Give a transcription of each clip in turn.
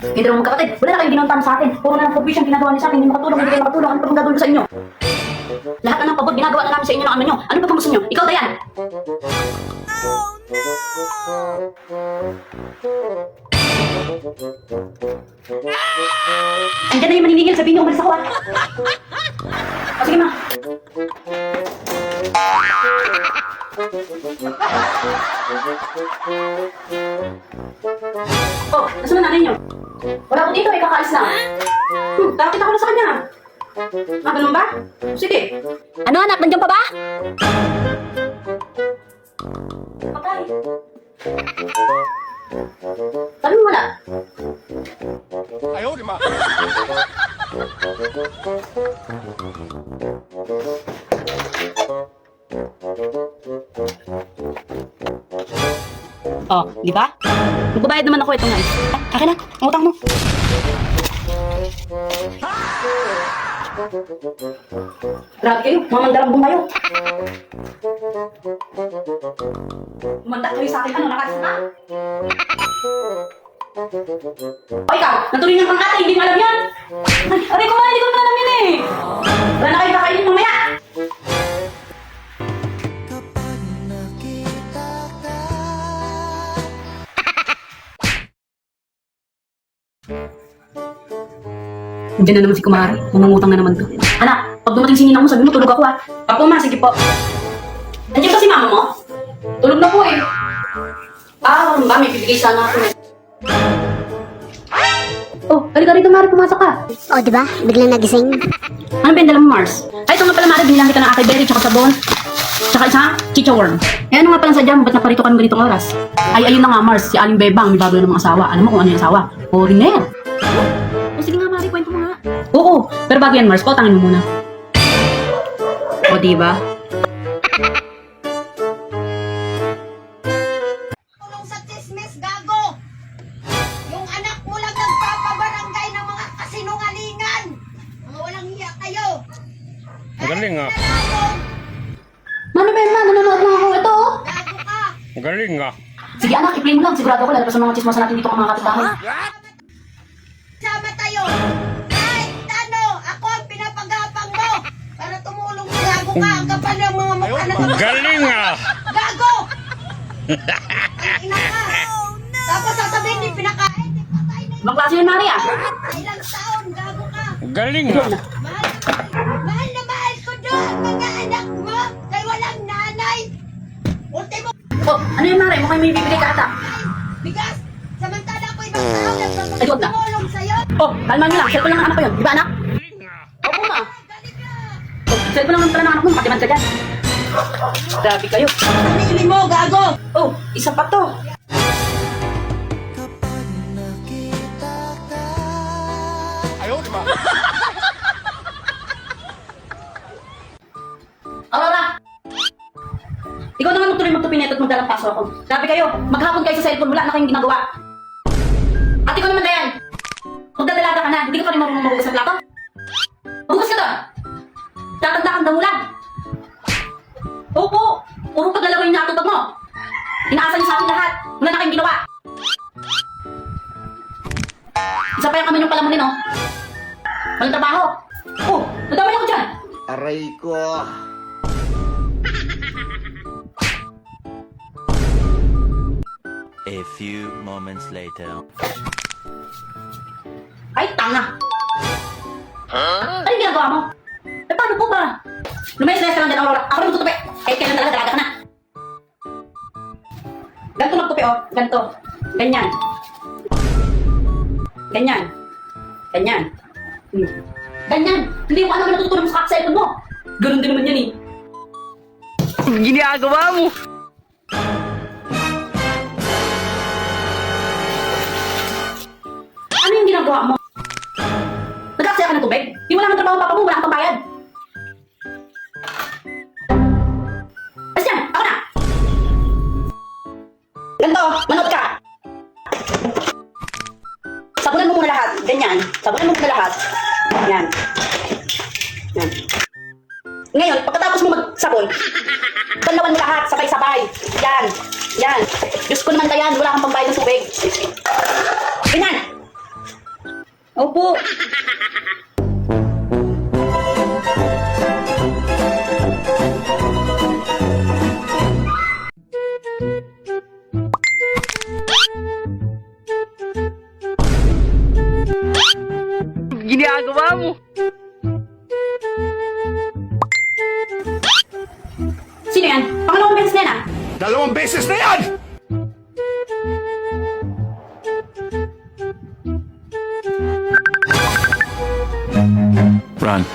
Hindi naman kapatid, wala na kayong ginawang sa akin. Puro na ng provision ginagawa niyo sa akin, hindi makatulong, hindi kayo makatulong. Ano pa bang gagawin ko sa inyo? Lahat na ng pabot ginagawa na namin sa inyo ng ano nyo. Ano pa bang gusto nyo? Ikaw, Dayan! Andiyan na yung maniningil, sabihin niyo umalis ako ah. O sige ma. Oh, nasa na nanay niyo? Wala ko dito, eh, kakaalis lang. Takita ko na sa kanya. Ah, ganun ba? Sige. Ano anak, nandiyan pa ba? Patay. Sabi mo wala. Oh, di ba? Magbabayad naman ako ito nga. Akin na, ang utang mo. Grabe kayo, mamandarambong kayo. Umanda kayo sa akin, ano, nakalis na? O ikaw, natuloy ng pangkata, hindi mo alam yan. Aray ko nga, hindi ko naman alamin eh. Wala na kayo kakainin mamaya. Diyan na naman si Kumari. Mangungutang na naman to. Anak, pag dumating si Ninang mo, sabi mo, tulog ako ah. Apo ma, sige po. Nandiyan ba si mama mo? Tulog na po eh. Ah, ba, may bibigay sana ako eh. Oh, halika rito Mari, pumasok ka. Oh, di ba? Biglang nagising. Ano ba yung dala mo, Mars? Ay, ito nga pala Mari, binilang kita ng Ate Berry, tsaka sabon. Tsaka isa, chicha worm. Eh, ano nga pala sadya mo, ba't naparito ka naman ganitong oras? Ay, ayun na nga, Mars, si Aling Bebang, may bago na ng mga asawa. Alam mo kung ano yung asawa? Foreigner. O sige nga, Mari, kwento mo nga. Oo, pero bago yan, Mars, pautangin mo muna. O, diba? Tulong sa chismis, gago! Yung anak mo lang nagpapabarangay ng mga kasinungalingan! Mga walang hiya kayo! Magaling nga. Mano ba yun, ma? Nanonood lang ako. Ito, oh. Gago ka! Magaling nga. Sige anak, i-play mo lang. Sigurado ko, lalabas ang mga chismosa natin dito kung mga kapitbahay. Sama tayo! Kahit ano, ako ang pinapagapang mo! Para tumulong sa gago ka! Ang kapal ng mga mukha na Galing nga. gago! Ang ina ka! Tapos sasabihin, di pinakain, di patay na Ibang klase yun, Mari, ah. ilang taon, gago ka! Galing nga. Mahal na mahal ko doon ang mga anak mo kay walang nanay! Ultimo Oh, ano yun, Mari? Mukhang may bibigay ka ata. bigas! Samantala ko ibang tao Ay, wag na. nagpapagtumulong sa'yo! Oh, kalman mo lang. Cellphone lang ng anak ko yun. Di ba, anak? Galing nga. Opo, ma. Galing ka! Oh, cellphone lang pala ng anak mo. Makatiman ka dyan. Grabe kayo. Sarili mo, gago! Oh, isa pa to. Aurora! Ikaw naman magtuloy magtupinet at magdalang paso ako. Grabe kayo. Maghapon kayo sa cellphone. Wala na kayong ginagawa. At ikaw naman, Dayan. Magdadalaga ka na. Hindi ka pa rin marunong mahugas ng plato. Mahugas ka doon. Tatanda-tanda mo lang. Opo. Puro paglalaro yung natutog mo. Inaasa niyo sa akin lahat. Wala na kayong ginawa. Isa pa yung kami yung palamunin, oh. Walang trabaho. Oh, nadamay ako dyan. Aray ko. A few moments later. Ay, tanga. Ano yung ginagawa mo? Eh, paano po ba? Lumayas-layas ka lang dyan, Aurora. Ako rin magtutupi. Kahit kailan talaga, dalaga ka na. Ganito magtupi, oh. Ganito. Ganyan. Ganyan. Ganyan. Ganyan. Hindi mo alam na natutulog mo sa cellphone mo. Ganun din naman yan, eh. Ginagawa mo. Ano yung ginagawa mo? Nag-aksaya ka ng tubig? Di mo lang ang trabaho papa mo, wala kang pambayad. Basta yan, ako na! Ganito, manood ka! Sabunan mo muna lahat, ganyan. Sabunan mo muna lahat. Yan. Yan. Ngayon, pagkatapos mo magsabon, balawan mo lahat, sabay-sabay. Yan. Yan. Diyos ko naman Dayan, wala kang pambayad ng tubig. Ganyan. Opo. Ginagawa mo. Sino yan? Pangalawang beses na yan, ah. Dalawang beses na yan! Run.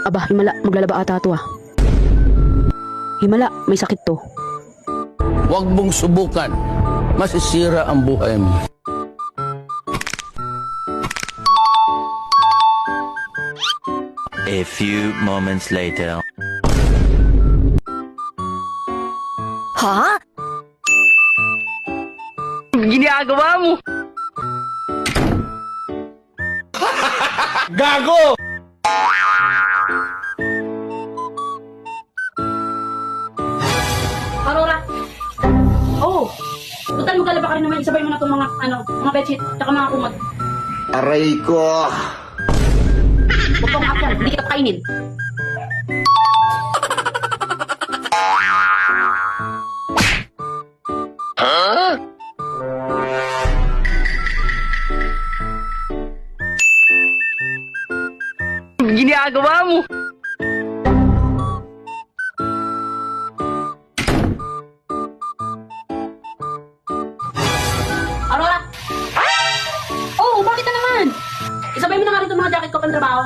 Aba, himala. Maglalaba ata to ah. Himala, may sakit to. Huwag mong subukan. Masisira ang buhay mo. A few moments later. Ha? Ginagawa mo. Gago! Aurora. Oh. Total maglalaba ka rin naman. Isabay mo na itong mga bedsheet, tsaka mga kumot. Aray ko! Huwag kang akyan. Hindi kita kainin. Ginagawa mo. Aurora! Oh, bakit na naman? Isabay mo na nga rin itong mga jacket ko pang trabaho.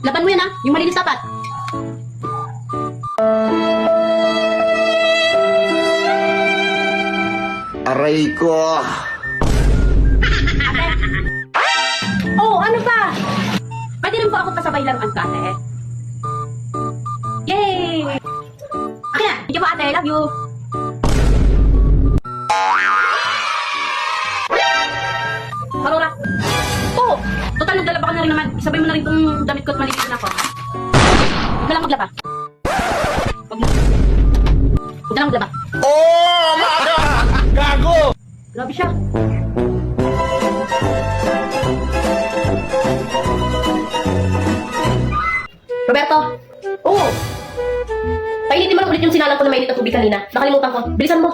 Laban mo yan, ah. Yung malinis dapat. Aray ko! Ate! Oh, ano ba? Pwede rin po ako pasabay lang ang ate. Yay! Akin na! Thank you po, ate. Love you! Aurora! Oh! Total, naglalaba ka na rin naman. Isabay mo na rin itong damit ko at malinis na ako. Huwag na lang maglaba. Huwag na. Huwag na lang maglaba. Oh! Maga! Gago! Grabe siya. Roberto! Oo! Painitin mo lang ulit yung sinalang ko na mainit na tubig kanina. Nakalimutan ko. Bilisan mo.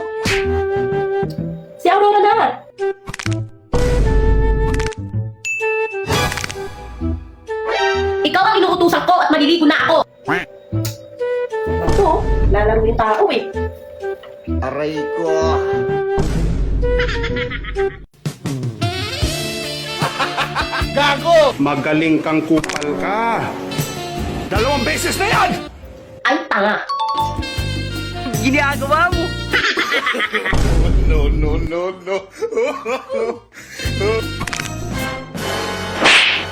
Si Aurora na! Ikaw ang inuutusan ko at maliligo na ako! Ito, lalaro yung tao eh. Aray ko! Gago! Magaling kang kupal ka! Dalawang beses na yan! Ay, tanga! Ginagawa mo. No, no, no, no!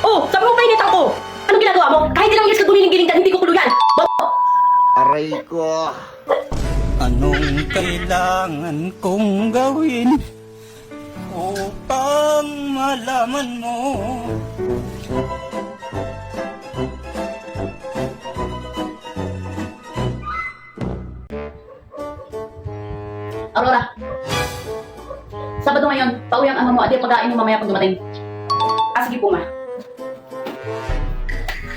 Oh, sabi mo painitan ko! Anong ginagawa mo? Kahit ilang years ka gumiling-giling dyan, hindi ko kuluyan! Bobo! Aray ko! Anong kailangan kong gawin upang malaman mo? Aurora, Sabado ngayon, pauwi ang ama mo at yung pagkain mo mamaya pag dumating. Ah, sige po ma.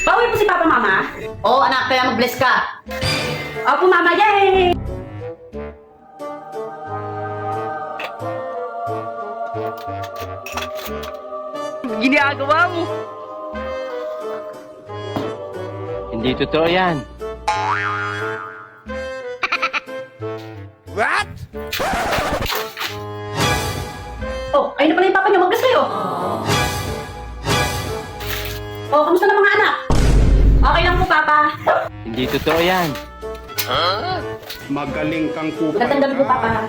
Pauwi po si Papa Mama? Oo anak, kaya mag-bless ka. Opo Mama, yay! Ginagawa mo. Hindi totoo yan. What? Oh, ayun na pala yung papa niyo, mag-bless kayo. Oh, kamusta na mga anak? Okay lang po, Papa. Hindi totoo yan. Magaling kang kupal Magandang gabi po, Papa.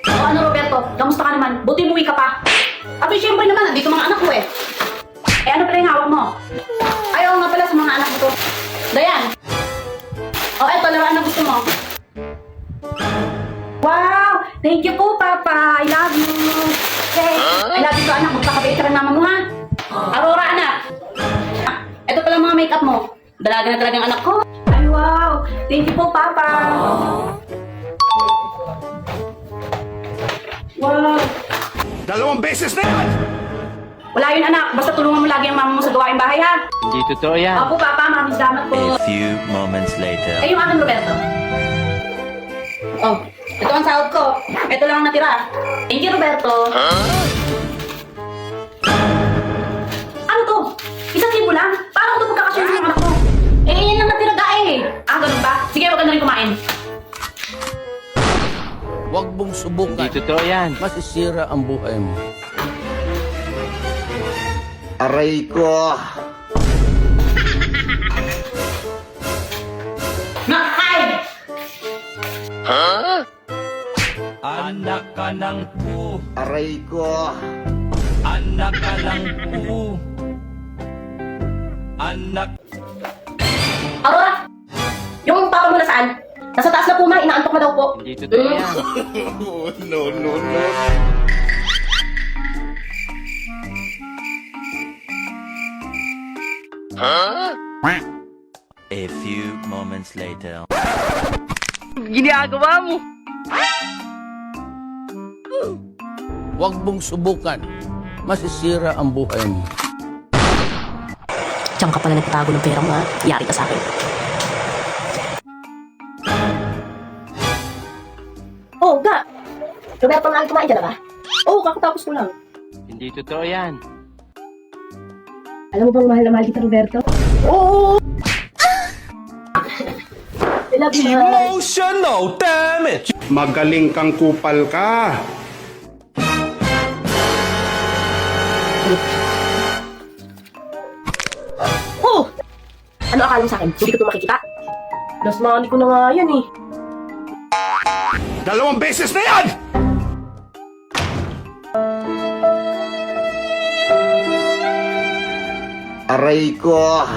Oh, ano Roberto, kamusta ka naman? Buti umuwi ka pa. At siyempre naman, nandito mga anak ko eh. Eh ano pala yung hawak mo? Ay, oo nga pala sa mga anak mo to. Dayan. O, eto, laruan na gusto mo. Wow! Thank you po, Papa. I love you. Okay. I love you to, anak. Magkakabait ka ng mama mo, ha? Aurora, anak. Ito pala mga makeup mo. Dalaga na talagang anak ko. Ay, wow. Thank you po, Papa. Wow. 2 beses na yan! Wala yun, anak. Basta tulungan mo lagi ang mama mo sa gawaing bahay, ha? Hindi totoo yan. Opo, Papa. Maraming salamat po. A few moments later. Eh, yung aking Roberto. Oh, ito ang sahod ko. Ito lang ang natira. Thank you, Roberto. Ano to? 1,000 lang? Paano ko ito pagkakasyon sa anak ko? Eh, yan lang natira ga eh. Ah, ganun ba? Sige, wag ka na rin kumain. Huwag mong subukan. Hindi totoo yan. Masisira ang buhay mo. Aray ko! Nakay! Anak ka ng pu, Aray ko! anak ka ng pu. Anak Aurora! Yung papa mo nasaan? Nasa taas na po, ma. Inaantok na daw po. Hindi totoo yan. No, no, no. A few moments later. Huwag mong subukan. Masisira ang buhay mo. Diyan ka pala nagtago ng pera mo, ha? Yari ka sa akin. Oh, ga. Roberto, nga kumain ka na ba? Oo, kakatapos ko lang. Hindi totoo yan. Alam mo bang mahal na mahal kita, Roberto? Oo! I love you, mahal. emotional damage. Magaling kang kupal ka. Oh! Ano akala mo sa akin? Hindi ko ito makikita? Last money ko na nga yan eh. 2 beses na yan! Aray ko!